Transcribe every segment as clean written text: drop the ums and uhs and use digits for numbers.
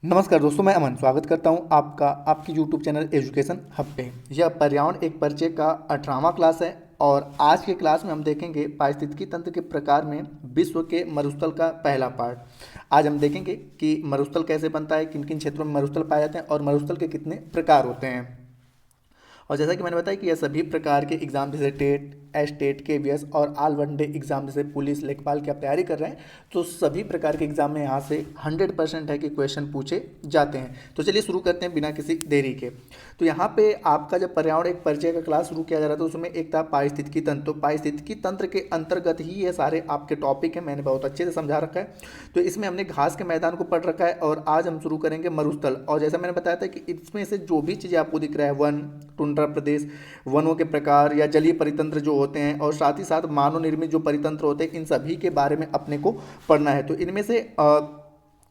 नमस्कार दोस्तों, मैं अमन स्वागत करता हूं आपका आपकी यूट्यूब चैनल एजुकेशन हब पे। यह पर्यावरण एक परिचय का 18वां क्लास है और आज के क्लास में हम देखेंगे पारिस्थितिकी तंत्र के प्रकार में विश्व के मरुस्थल का पहला पार्ट। आज हम देखेंगे कि मरुस्थल कैसे बनता है, किन किन क्षेत्रों में मरुस्थल पाए जाते हैं और मरुस्थल के कितने प्रकार होते हैं। और जैसा कि मैंने बताया कि यह सभी प्रकार के एग्जाम जैसे टेट, एस्टेट, केवीएस और ऑल वन डे एग्जाम जैसे पुलिस, लेखपाल की आप तैयारी कर रहे हैं तो सभी प्रकार के एग्जाम में यहाँ से 100% है कि क्वेश्चन पूछे जाते हैं। तो चलिए शुरू करते हैं बिना किसी देरी के। तो यहाँ पे आपका जब पर्यावरण एक परिचय का क्लास शुरू किया जा रहा था तो उसमें एक था पारिस्थितिकी तंत्र। तो पारिस्थितिकी तंत्र के अंतर्गत ही ये सारे आपके टॉपिक हैं, मैंने बहुत अच्छे से समझा रखा है। तो इसमें हमने घास के मैदान को पढ़ रखा है और आज हम शुरू करेंगे मरुस्थल। और जैसा मैंने बताया था कि इसमें से जो भी चीज़ें आपको दिख रहा है, वन, टुंड्रा प्रदेश, वनों के प्रकार या जलीय परितंत्र जो होते हैं और साथ ही साथ मानव निर्मित जो परितंत्र होते हैं, इन सभी के बारे में अपने को पढ़ना है। तो इनमें से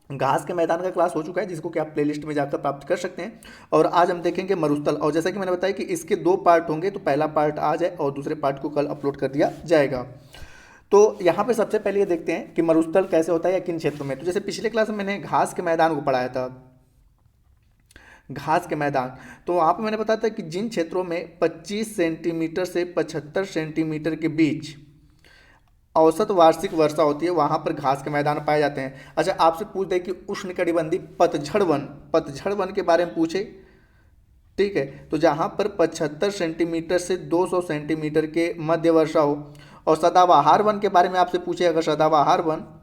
घास के मैदान का क्लास हो चुका है जिसको कि आप प्लेलिस्ट में जाकर प्राप्त कर सकते हैं। और आज हम देखेंगे मरुस्थल। और जैसा कि मैंने बताया कि इसके दो पार्ट होंगे, तो पहला पार्ट आज है और दूसरे पार्ट को कल अपलोड कर दिया जाएगा। तो यहाँ पे सबसे पहले ये देखते हैं कि मरुस्थल कैसे होता है या किन क्षेत्रों में। तो जैसे पिछले क्लास में मैंने घास के मैदान को पढ़ाया था, घास के मैदान, तो वहाँ पे मैंने बताया था कि जिन क्षेत्रों में 25 सेंटीमीटर से 75 सेंटीमीटर के बीच औसत वार्षिक वर्षा होती है वहाँ पर घास के मैदान पाए जाते हैं। अच्छा, आपसे पूछ दे कि उष्णकटिबंधीय पतझड़ वन के बारे में पूछे, ठीक है, तो जहाँ पर 75 सेंटीमीटर से 200 सेंटीमीटर के मध्य वर्षा हो। और सदाबहार वन के बारे में आपसे पूछे अगर सदाबहार वन,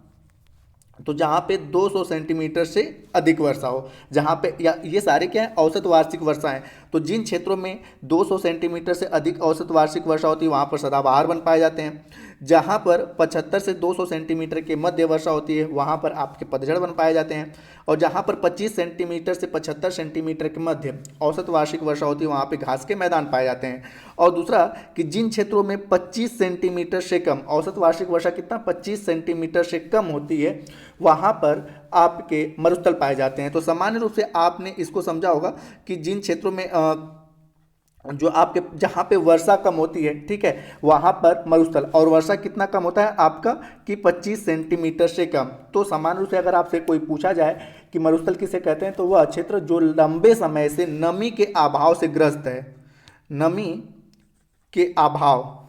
तो जहाँ पे 200 सेंटीमीटर से अधिक वर्षा हो, जहाँ पे या ये सारे क्या है, औसत वार्षिक वर्षा है। तो जिन क्षेत्रों में 200 सेंटीमीटर से अधिक औसत वार्षिक वर्षा होती है वहाँ पर सदाबहार वन पाए जाते हैं। जहाँ पर 75 से 200 सेंटीमीटर के मध्य वर्षा होती है वहाँ पर आपके पतझड़ वन पाए जाते हैं। और जहाँ पर 25 सेंटीमीटर से 75 सेंटीमीटर के मध्य औसत वार्षिक वर्षा होती है वहाँ पे घास के मैदान पाए जाते हैं। और दूसरा कि जिन क्षेत्रों में 25 सेंटीमीटर से कम औसत वार्षिक वर्षा कितना 25 सेंटीमीटर से कम होती है वहाँ पर आपके मरुस्थल पाए जाते हैं। तो सामान्य रूप से आपने इसको समझा होगा कि जिन क्षेत्रों में जो आपके जहाँ पे वर्षा कम होती है, ठीक है, वहाँ पर मरुस्थल। और वर्षा कितना कम होता है आपका कि 25 सेंटीमीटर से कम। तो सामान्य रूप से अगर आपसे कोई पूछा जाए कि मरुस्थल किसे कहते हैं तो वह क्षेत्र जो लंबे समय से नमी के अभाव से ग्रस्त है, नमी के अभाव,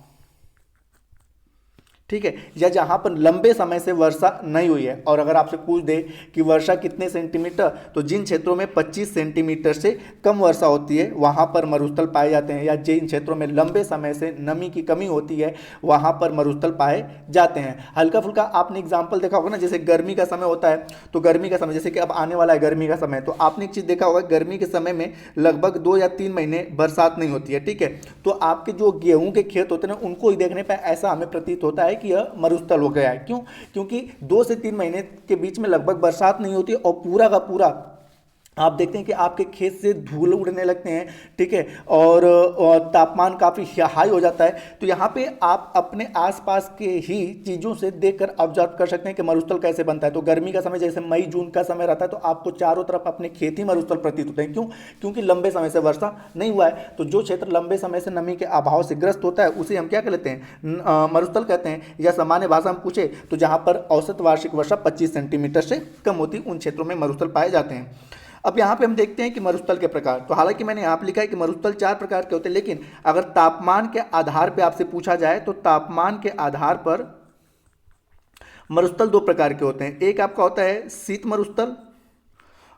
ठीक है, या जहाँ पर लंबे समय से वर्षा नहीं हुई है। और अगर आपसे पूछ दे कि वर्षा कितने सेंटीमीटर, तो जिन क्षेत्रों में 25 सेंटीमीटर से कम वर्षा होती है वहाँ पर मरुस्थल पाए जाते हैं। या जिन क्षेत्रों में लंबे समय से नमी की कमी होती है वहाँ पर मरुस्थल पाए जाते हैं। हल्का फुल्का आपने एग्जाम्पल देखा होगा ना, जैसे गर्मी का समय होता है तो गर्मी का समय, जैसे कि अब आने वाला है गर्मी का समय, तो आपने एक चीज़ देखा होगा, गर्मी के समय में लगभग 2 या 3 महीने बरसात नहीं होती है, ठीक है। तो आपके जो गेहूं के खेत होते हैं ना, उनको ही देखने पर ऐसा हमें प्रतीत होता है कि यह मरुस्थल हो गया है। क्यों? क्योंकि 2 से 3 महीने के बीच में लगभग बरसात नहीं होती और पूरा का पूरा आप देखते हैं कि आपके खेत से धूल उड़ने लगते हैं, ठीक है, और तापमान काफ़ी हाई हो जाता है। तो यहाँ पे आप अपने आसपास के ही चीज़ों से देखकर ऑब्जर्व कर सकते हैं कि मरुस्थल कैसे बनता है। तो गर्मी का समय जैसे मई जून का समय रहता है तो आपको चारों तरफ अपने खेत ही मरुस्थल प्रतीत होते हैं। क्यों? क्योंकि लंबे समय से वर्षा नहीं हुआ है। तो जो क्षेत्र लंबे समय से नमी के अभाव से ग्रस्त होता है उसे हम क्या कर लेते हैं, मरुस्थल कहते हैं। या सामान्य भाषा में पूछे तो जहाँ पर औसत वार्षिक वर्षा 25 सेंटीमीटर से कम होती उन क्षेत्रों में मरुस्थल पाए जाते हैं। अब यहाँ पे हम देखते हैं कि मरुस्थल के प्रकार। तो हालांकि मैंने यहाँ पे लिखा है कि मरुस्थल 4 प्रकार के होते हैं, लेकिन अगर तापमान के आधार पे आपसे पूछा जाए तो तापमान के आधार पर मरुस्थल 2 प्रकार के होते हैं। एक आपका होता है शीत मरुस्थल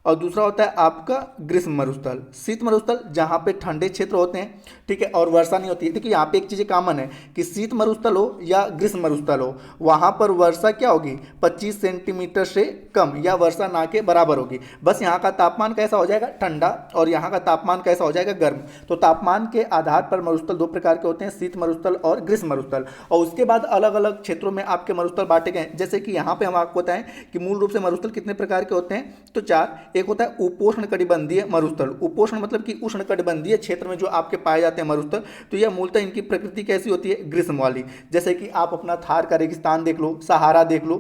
और दूसरा होता है आपका ग्रीष्म मरुस्थल। शीत मरुस्थल जहाँ पे ठंडे क्षेत्र होते हैं, ठीक है, और वर्षा नहीं होती है। देखिए यहाँ पे एक चीज़ कॉमन है कि शीत मरुस्थल हो या ग्रीष्म मरुस्थल हो, वहाँ पर वर्षा क्या होगी 25 सेंटीमीटर से कम या वर्षा ना के बराबर होगी। बस यहाँ का तापमान कैसा हो जाएगा, ठंडा, और यहाँ का तापमान कैसा हो जाएगा, गर्म। तो तापमान के आधार पर मरुस्थल 2 प्रकार के होते हैं, शीत मरुस्थल और ग्रीष्म मरुस्थल। और उसके बाद अलग अलग क्षेत्रों में आपके मरुस्थल बांटे गए। जैसे कि यहाँ पे हम आपको बताएं कि मूल रूप से मरुस्थल कितने प्रकार के होते हैं, तो 4। एक होता है उपोष्ण कटिबंधीय मरुस्थल। उपोष्ण मतलब कि उष्ण कटिबंधीय क्षेत्र में जो आपके पाए जाते हैं मरुस्थल। तो यह मूलतः इनकी प्रकृति कैसी होती है, ग्रीष्म वाली। जैसे कि आप अपना थार का रेगिस्तान देख लो, सहारा देख लो,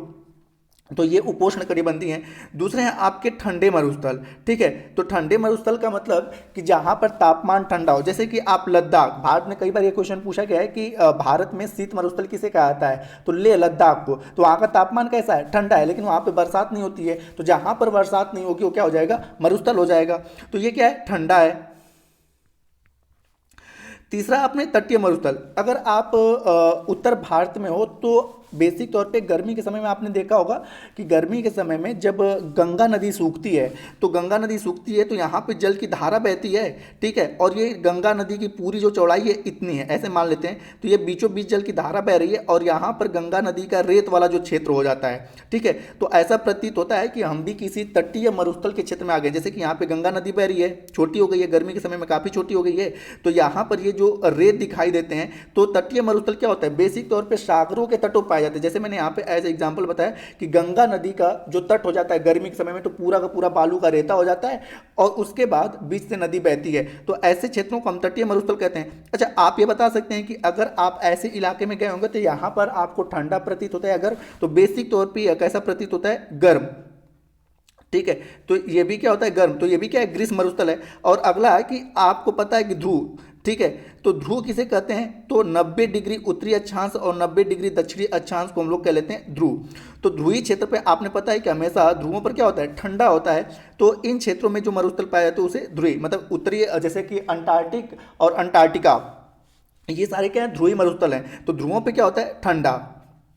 तो ये उपोष्ण कटिबंधीय हैं। दूसरे हैं आपके ठंडे मरुस्थल, ठीक है। तो ठंडे मरुस्थल का मतलब कि जहाँ पर तापमान ठंडा हो, जैसे कि आप लद्दाख, भारत में कई बार ये क्वेश्चन पूछा गया है कि भारत में शीत मरुस्थल किसे कहा जाता है, तो ले लद्दाख को। तो वहाँ का तापमान कैसा है, ठंडा है, लेकिन वहाँ पे बरसात नहीं होती है, तो जहाँ पर बरसात नहीं होगी वो क्या हो जाएगा, मरुस्थल हो जाएगा। तो ये क्या है, ठंडा है। तीसरा आपने तटीय मरुस्थल, अगर आप उत्तर भारत में हो तो बेसिक तौर पे गर्मी के समय में आपने देखा होगा कि गर्मी के समय में जब गंगा नदी सूखती है, तो गंगा नदी सूखती है तो यहाँ पे जल की धारा बहती है, ठीक है। और ये गंगा नदी की पूरी जो चौड़ाई है इतनी है, ऐसे मान लेते हैं। तो ये बीचों बीच जल की धारा बह रही है और यहाँ पर गंगा नदी का रेत वाला जो क्षेत्र हो जाता है, ठीक है। तो ऐसा प्रतीत होता है कि हम भी किसी तटीय मरुस्थल के क्षेत्र में आ गए। जैसे कि यहाँ पे गंगा नदी बह रही है, छोटी हो गई है, गर्मी के समय में काफ़ी छोटी हो गई है, तो यहाँ पर ये जो रेत दिखाई देते हैं, तो तटीय मरुस्थल क्या होता है, बेसिक तौर पे सागरों के तटों पाए जाते हैं। जैसे मैंने यहाँ पे एज एग्जांपल बताया कि गंगा नदी का जो तट हो जाता है गर्मी के समय में, तो पूरा का पूरा बालू का रेता हो जाता है और उसके बाद बीच से नदी बहती है, तो ऐसे क्षेत्रों को हम तटीय मरुस्थल कहते हैं। अच्छा, आप ये बता सकते हैं कि अगर आप ऐसे इलाके में गए होंगे तो यहाँ पर आपको ठंडा प्रतीत होता है अगर, तो बेसिक तौर पर कैसा प्रतीत होता है, गर्म, ठीक है। तो ये भी क्या होता है, गर्म। तो ये भी क्या है, ग्रीष्म मरुस्थल है। और अगला है कि आपको पता है कि ध्रुव, ठीक है। तो ध्रुव किसे कहते हैं, तो 90 डिग्री उत्तरी अक्षांश और 90 डिग्री दक्षिणी अक्षांश को हम लोग कह लेते हैं ध्रुव। तो ध्रुवीय क्षेत्र पे आपने पता है कि हमेशा ध्रुवों पर क्या होता है, ठंडा होता है। तो इन क्षेत्रों में जो मरुस्थल पाया जाता है उसे ध्रुवीय, मतलब उत्तरीय, जैसे कि अंटार्कटिक और अंटार्कटिका, ये सारे क्या है, ध्रुवीय मरुस्थल हैं। तो ध्रुवों पे क्या होता है, ठंडा,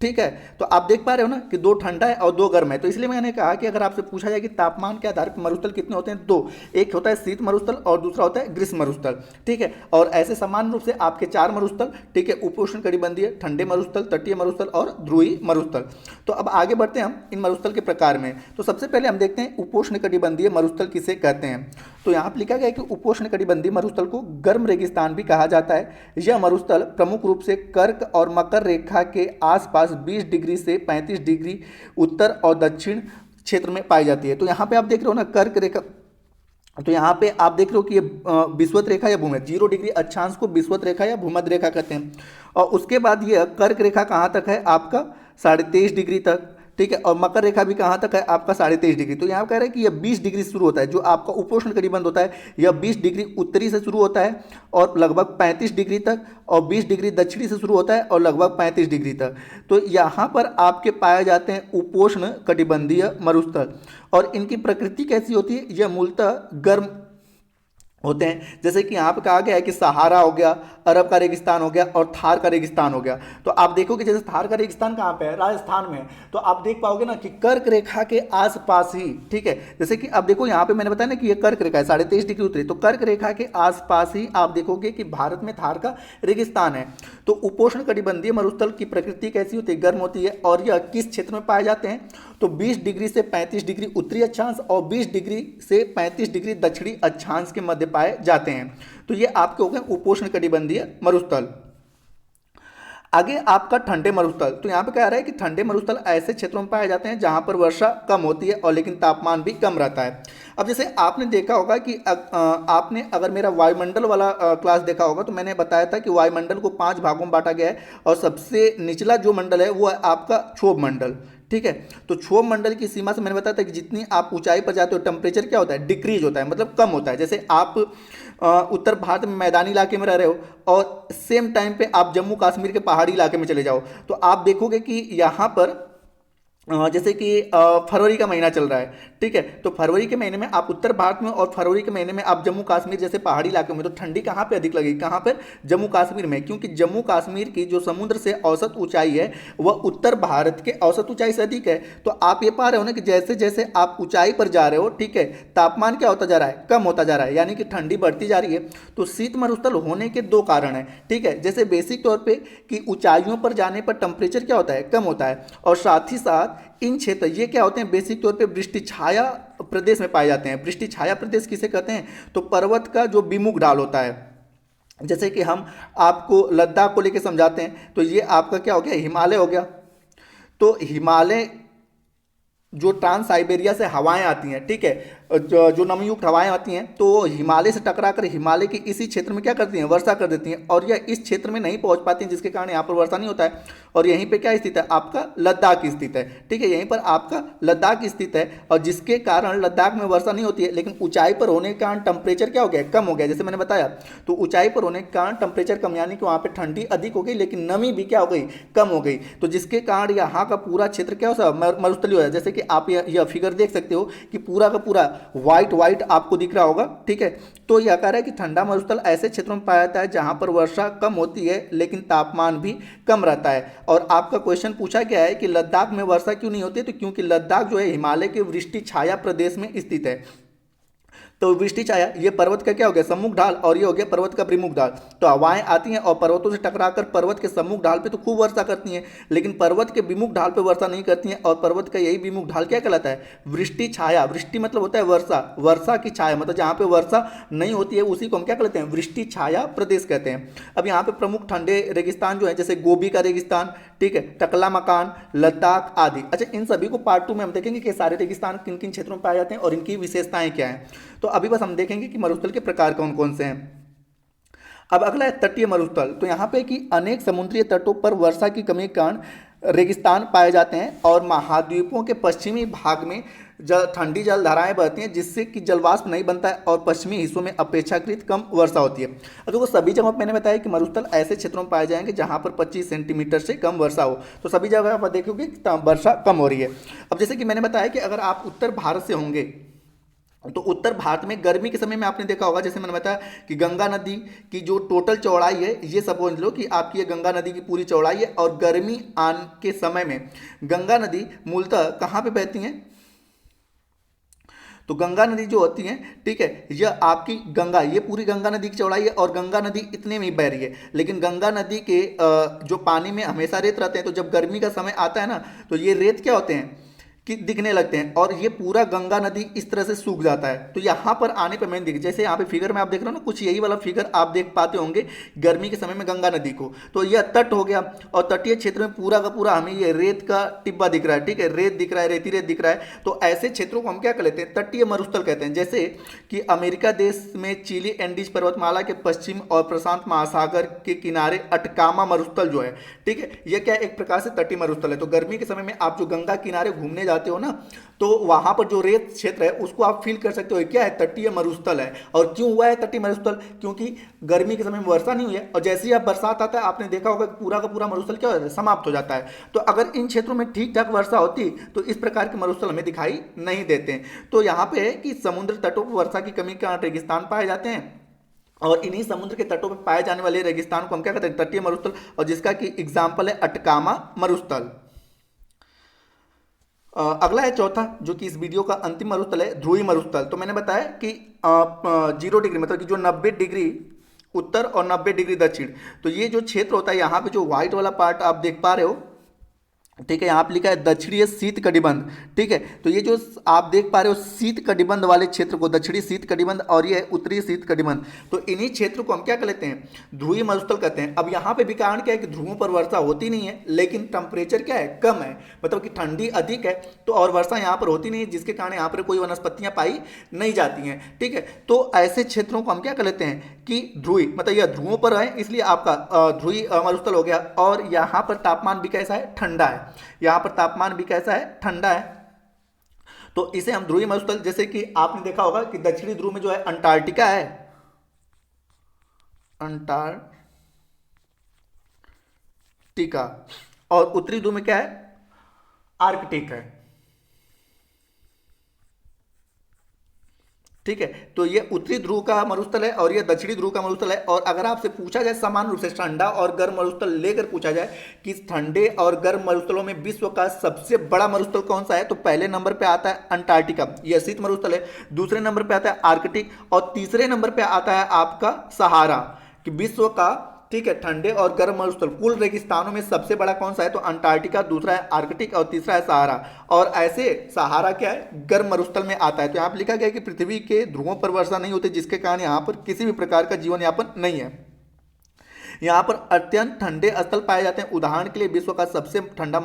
ठीक है। तो आप देख पा रहे हो ना कि दो ठंडा है और दो गर्म है। तो इसलिए मैंने कहा कि अगर आपसे पूछा जाए कि तापमान के आधार पर मरुस्थल कितने होते हैं, दो, एक होता है शीत मरुस्थल और दूसरा होता है ग्रीष्म मरुस्थल, ठीक है। और ऐसे समान रूप से आपके चार मरुस्थल, ठीक है, उपोष्ण कटिबंधीय, ठंडे मरुस्थल, तटीय मरुस्थल और ध्रुवीय मरुस्थल। तो अब आगे बढ़ते हैं हम इन मरुस्थल के प्रकार में। तो सबसे पहले हम देखते हैं उपोष्ण कटिबंधीय मरुस्थल किसे कहते हैं। तो यहाँ पर लिखा गया है कि उपोष्ण कटिबंधीय मरुस्थल को गर्म रेगिस्तान भी कहा जाता है। यह मरुस्थल प्रमुख रूप से कर्क और मकर रेखा के आसपास 20 डिग्री से 35 डिग्री उत्तर और दक्षिण क्षेत्र में पाई जाती है। तो यहाँ पे आप देख रहे हो ना, कर्क रेखा, तो यहाँ पे आप देख रहे हो कि ये विषुवत रेखा या भूमध्य, 0 डिग्री अक्षांश को विषुवत रेखा या भूमध्य रेखा कहते हैं। और उसके बाद ये कर्क रेखा कहाँ तक है, आपका 23.5 डिग्री तक, ठीक है। और मकर रेखा भी कहाँ तक है, आपका 23.5 डिग्री। तो यहाँ कह रहे हैं कि यह 20 डिग्री से शुरू होता है, जो आपका उपोष्ण कटिबंध होता है यह 20 डिग्री उत्तरी से शुरू होता है और लगभग 35 डिग्री तक, और 20 डिग्री दक्षिणी से शुरू होता है और लगभग 35 डिग्री तक। तो यहाँ पर आपके पाए जाते हैं उपोष्ण कटिबंधीय मरुस्थल। और इनकी प्रकृति कैसी होती है, यह मूलतः गर्म होते हैं। जैसे कि यहाँ पे कहा गया है कि सहारा हो गया, अरब का रेगिस्तान हो गया और थार का रेगिस्तान हो गया। तो आप देखोगे जैसे थार का रेगिस्तान कहाँ पे है, राजस्थान में है। तो आप देख पाओगे ना कि कर्क रेखा के आसपास ही, ठीक है। जैसे कि अब देखो यहाँ पे मैंने बताया ना कि ये कर्क रेखा है 23.5 डिग्री उत्तरी, तो कर्क रेखा के आसपास ही आप देखोगे कि भारत में थार का रेगिस्तान है। तो उपोष्ण कटिबंधीय मरुस्थल की प्रकृति कैसी होती है, गर्म होती है। और यह किस क्षेत्र में पाए जाते हैं, तो 20 डिग्री से 35 डिग्री उत्तरी अक्षांश और 20 डिग्री से 35 डिग्री दक्षिणी अक्षांश के मध्य पाए जाते हैं। तो ये आपके हो गए उपोष्ण कटिबंधीय मरुस्थल। आगे आपका ठंडे मरुस्थल। तो यहाँ पे कह रहा है कि ठंडे मरुस्थल ऐसे क्षेत्रों में पाए जाते हैं जहाँ पर वर्षा कम होती है और लेकिन तापमान भी कम रहता है। अब जैसे आपने देखा होगा कि आपने अगर मेरा वायुमंडल वाला क्लास देखा होगा, तो मैंने बताया था कि वायुमंडल को 5 भागों में बांटा गया है और सबसे निचला जो मंडल है वो है आपका क्षोभ मंडल, ठीक है। तो क्षोभ मंडल की सीमा से मैंने बताया था कि जितनी आप ऊंचाई पर जाते हो टेम्परेचर क्या होता है, डिक्रीज होता है, मतलब कम होता है। जैसे आप उत्तर भारत में मैदानी इलाके में रह रहे हो और सेम टाइम पे आप जम्मू कश्मीर के पहाड़ी इलाके में चले जाओ, तो आप देखोगे कि यहाँ पर जैसे कि फरवरी का महीना चल रहा है, ठीक है। तो फरवरी के महीने में आप उत्तर भारत में और फरवरी के महीने में आप जम्मू कश्मीर जैसे पहाड़ी इलाके में, तो ठंडी कहाँ पे अधिक लगेगी, कहाँ पर, जम्मू कश्मीर में। क्योंकि जम्मू कश्मीर की जो समुद्र से औसत ऊंचाई है वह उत्तर भारत के औसत ऊंचाई से अधिक है। तो आप ये पा रहे हो ना कि जैसे जैसे आप ऊंचाई पर जा रहे हो, ठीक है, तापमान क्या होता जा रहा है, कम होता जा रहा है, यानी कि ठंडी बढ़ती जा रही है। तो शीत मरुस्थल होने के दो कारण हैं, ठीक है। जैसे बेसिक तौर पर कि ऊंचाइयों पर जाने पर टेम्परेचर क्या होता है, कम होता है, और साथ ही साथ इन क्षेत्र ये क्या होते हैं, बेसिक तौर पे वृष्टि छाया प्रदेश में पाए जाते हैं। वृष्टि छाया प्रदेश किसे कहते हैं, तो पर्वत का जो विमुख ढाल होता है। जैसे कि हम आपको लद्दाख को लेकर समझाते हैं, तो ये आपका क्या हो गया, हिमालय हो गया। तो हिमालय जो ट्रांस साइबेरिया से हवाएं आती हैं, ठीक है, जो नमयुक्त हवाएं आती हैं, तो हिमालय से टकराकर हिमालय के इसी क्षेत्र में क्या करती हैं, वर्षा कर देती हैं, और यह इस क्षेत्र में नहीं पहुंच पाती हैं, जिसके कारण यहाँ पर वर्षा नहीं होता है। और यहीं पे क्या स्थित है, आपका लद्दाख स्थित है, ठीक है, यहीं पर आपका लद्दाख स्थित है, और जिसके कारण लद्दाख में वर्षा नहीं होती है। लेकिन ऊंचाई पर होने के कारण टेम्परेचर क्या हो गया, कम हो गया, जैसे मैंने बताया। तो ऊंचाई पर होने के कारण टेम्परेचर कम, यानी कि वहाँ पे ठंडी अधिक हो गई, लेकिन नमी भी क्या हो गई, कम हो गई। तो जिसके कारण यहाँ का पूरा क्षेत्र क्या हो, मरुस्थलीय हो जाए। जैसे कि आप यह फिगर देख सकते हो कि पूरा का पूरा व्हाइट आपको दिख रहा होगा, ठीक है। तो यह कह रहा है कि ठंडा मरुस्थल ऐसे क्षेत्रों में पाया जाता है जहां पर वर्षा कम होती है लेकिन तापमान भी कम रहता है। और आपका क्वेश्चन पूछा गया है कि लद्दाख में वर्षा क्यों नहीं होती, तो क्योंकि लद्दाख जो है हिमालय के वृष्टि छाया प्रदेश में स्थित है। तो वृष्टि छाया, ये पर्वत का क्या हो गया, सम्मुख ढाल, और ये हो गया पर्वत का विमुख ढाल। तो हवाएं आती हैं और पर्वतों से टकराकर पर्वत के सम्मुख ढाल पे तो खूब वर्षा करती हैं, लेकिन पर्वत के विमुख ढाल पे वर्षा नहीं करती हैं। और पर्वत का यही विमुख ढाल क्या कहलाता है, वृष्टि छाया। वृष्टि मतलब होता है वर्षा, वर्षा की छाया मतलब जहाँ पे वर्षा नहीं होती है उसी को हम क्या कहते हैं, वृष्टि छाया प्रदेश कहते हैं। अब यहाँ पे प्रमुख ठंडे रेगिस्तान जो है, जैसे गोबी का रेगिस्तान, ठीक है, टकला मकान, लद्दाख आदि। अच्छा, इन सभी को पार्ट 2 में हम देखेंगे कि सारे रेगिस्तान किन किन क्षेत्रों में पाए जाते हैं और इनकी विशेषताएं क्या हैं। तो अभी बस हम देखेंगे कि मरुस्थल के प्रकार कौन कौन से हैं। अब अगला है तटीय मरुस्थल। तो यहाँ पे कि अनेक समुद्री तटों पर वर्षा की कमी के कारण रेगिस्तान पाए जाते हैं, और महाद्वीपों के पश्चिमी भाग में ठंडी जल धाराएं बहती हैं, जिससे कि जलवाष्प नहीं बनता है, और पश्चिमी हिस्सों में अपेक्षाकृत कम वर्षा होती है। अब देखो, सभी जगहों पर मैंने बताया कि मरुस्थल ऐसे क्षेत्रों में पाए जाएंगे जहां पर 25 सेंटीमीटर से कम वर्षा हो। तो सभी जगह पर देखोगे वर्षा कम हो रही है। अब जैसे कि मैंने बताया कि अगर आप उत्तर भारत से होंगे तो उत्तर भारत में गर्मी के समय में आपने देखा होगा, जैसे मैंने बताया कि गंगा नदी की जो टोटल चौड़ाई है, ये समझ लो कि आपकी ये गंगा नदी की पूरी चौड़ाई है। और गर्मी आने के समय में गंगा नदी मूलतः कहाँ पे बहती हैं, तो गंगा नदी जो होती है, ठीक है, यह आपकी गंगा, ये पूरी गंगा नदी की चौड़ाई है, और गंगा नदी इतने में ही बह रही है। लेकिन गंगा नदी के जो पानी में हमेशा रेत रहते हैं, तो जब गर्मी का समय आता है ना, तो ये रेत क्या होते हैं कि दिखने लगते हैं, और ये पूरा गंगा नदी इस तरह से सूख जाता है। तो यहाँ पर आने पर मैंने देखा, जैसे यहाँ पे फिगर में आप देख रहे हो ना, कुछ यही वाला फिगर आप देख पाते होंगे गर्मी के समय में गंगा नदी को। तो यह तट हो गया, और तटीय क्षेत्र में पूरा का पूरा हमें ये रेत का टिब्बा दिख रहा है, ठीक है, रेत दिख रहा है, रेती रेत दिख रहा है। तो ऐसे क्षेत्रों को हम क्या कहते हैं, तटीय मरुस्थल कहते हैं। जैसे कि अमेरिका देश में चिली एंडीज पर्वतमाला के पश्चिम और प्रशांत महासागर के किनारे अटकामा मरुस्थल जो है, ठीक है, यह क्या एक प्रकार से तटीय मरुस्थल है। तो गर्मी के समय में आप जो गंगा किनारे घूमने जाते हो ना, तो वहां पर जो रेत क्षेत्र है उसको आप फील कर सकते हो, क्या है, तटीय मरुस्थल है। और क्यों हुआ है तटीय मरुस्थल, क्योंकि गर्मी के समय में वर्षा नहीं हुई है, और जैसे ही आप बरसात आता है आपने देखा होगा पूरा का पूरा मरुस्थल क्या हो जाता है, समाप्त हो जाता है। तो अगर इन क्षेत्रों में ठीक ठाक वर्षा होती तो इस प्रकार के मरुस्थल हमें दिखाई नहीं देते। तो यहाँ पे है कि समुद्र तटों पर वर्षा की कमी के कारण रेगिस्तान पाए जाते हैं, और इन्हीं समुद्र के तटों पर पाए जाने वाले रेगिस्तान को हम क्या कहते हैं, तटीय मरुस्थल। और जिसका कि एग्जाम्पल है अटकामा मरुस्थल। अगला है चौथा, जो कि इस वीडियो का अंतिम मरुस्थल है, ध्रुवीय मरुस्थल। तो मैंने बताया कि 0 डिग्री मतलब कि जो 90 डिग्री उत्तर और 90 डिग्री दक्षिण, तो ये जो क्षेत्र होता है, यहाँ पे जो व्हाइट वाला पार्ट आप देख पा रहे हो, ठीक है, यहाँ पे लिखा है दक्षिणीय शीत कटिबंध, ठीक है। तो ये जो आप देख पा रहे हो शीत कटिबंध वाले क्षेत्र को दक्षिणी शीत कटिबंध, और ये उत्तरी शीत कटिबंध, तो इन्हीं क्षेत्र को हम क्या कहते हैं, ध्रुवीय मरुस्थल कहते हैं। अब यहाँ पे भी कारण क्या है कि ध्रुवों पर वर्षा होती नहीं है, लेकिन टेम्परेचर क्या है, कम है, मतलब कि ठंडी अधिक है, तो और वर्षा यहाँ पर होती नहीं है, जिसके कारण यहाँ पर कोई वनस्पतियाँ पाई नहीं जाती हैं, ठीक है। तो ऐसे क्षेत्रों को हम क्या कहते हैं कि ध्रुवीय, मतलब यह ध्रुवों पर है, इसलिए आपका ध्रुवीय मरुस्थल हो गया। और यहाँ पर तापमान भी कैसा है, ठंडा है, यहां पर तापमान भी कैसा है, ठंडा है। तो इसे हम ध्रुवीय मरुस्थल, जैसे कि आपने देखा होगा कि दक्षिणी ध्रुव में जो है अंटार्कटिका है, अंटार्कटिका, और उत्तरी ध्रुव में क्या है, आर्कटिक है, ठीक है। तो ये उत्तरी ध्रुव का मरुस्थल है और ये दक्षिणी ध्रुव का मरुस्थल है। और अगर आपसे पूछा जाए समान रूप से ठंडा और गर्म मरुस्थल लेकर पूछा जाए कि ठंडे और गर्म मरुस्थलों में विश्व का सबसे बड़ा मरुस्थल कौन सा है, तो पहले नंबर पे आता है अंटार्कटिका, यह शीत मरुस्थल है। दूसरे नंबर पे आता है आर्कटिक, और तीसरे नंबर पे आता है आपका सहारा, कि विश्व का, ठीक है, ठंडे और गर्म मरुस्थल कुल रेगिस्तानों में सबसे बड़ा कौन सा है, तो अंटार्कटिका, दूसरा है आर्कटिक और तीसरा है सहारा। और ऐसे सहारा क्या है, गर्म मरुस्थल में आता है। तो यहाँ पर लिखा गया है कि पृथ्वी के ध्रुवों पर वर्षा नहीं होती, जिसके कारण यहाँ पर किसी भी प्रकार का जीवन यापन नहीं है। यहाँ पर अत्यंत ठंडे स्थल पाए जाते हैं। उदाहरण के लिए विश्व का सबसे ठंडा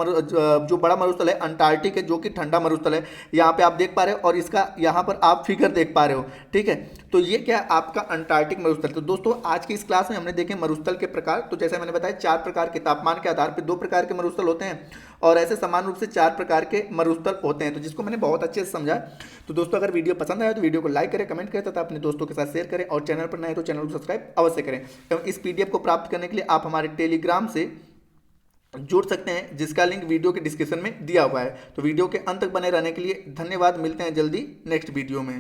जो बड़ा मरुस्थल है अंटार्कटिक है, जो कि ठंडा मरुस्थल है। यहाँ पे आप देख पा रहे हो और इसका यहाँ पर आप फिगर देख पा रहे हो, ठीक है। तो ये क्या है आपका अंटार्कटिक मरुस्थल। तो दोस्तों आज की इस क्लास में हमने देखे मरुस्थल के प्रकार। तो जैसे मैंने बताया 4 प्रकार के, तापमान के आधार पर 2 प्रकार के मरुस्थल होते हैं और ऐसे समान रूप से 4 प्रकार के मरुस्थल होते हैं। तो जिसको मैंने बहुत अच्छे से समझा। तो दोस्तों अगर वीडियो पसंद आया तो वीडियो को लाइक करें, कमेंट करें तथा अपने दोस्तों के साथ शेयर करें और चैनल पर नए तो चैनल को सब्सक्राइब अवश्य करें। एवं इस पीडीएफ को प्राप्त करने के लिए आप हमारे टेलीग्राम से जुड़ सकते हैं, जिसका लिंक वीडियो के डिस्क्रिप्शन में दिया हुआ है। तो वीडियो के अंत तक बने रहने के लिए धन्यवाद। मिलते हैं जल्दी नेक्स्ट वीडियो में।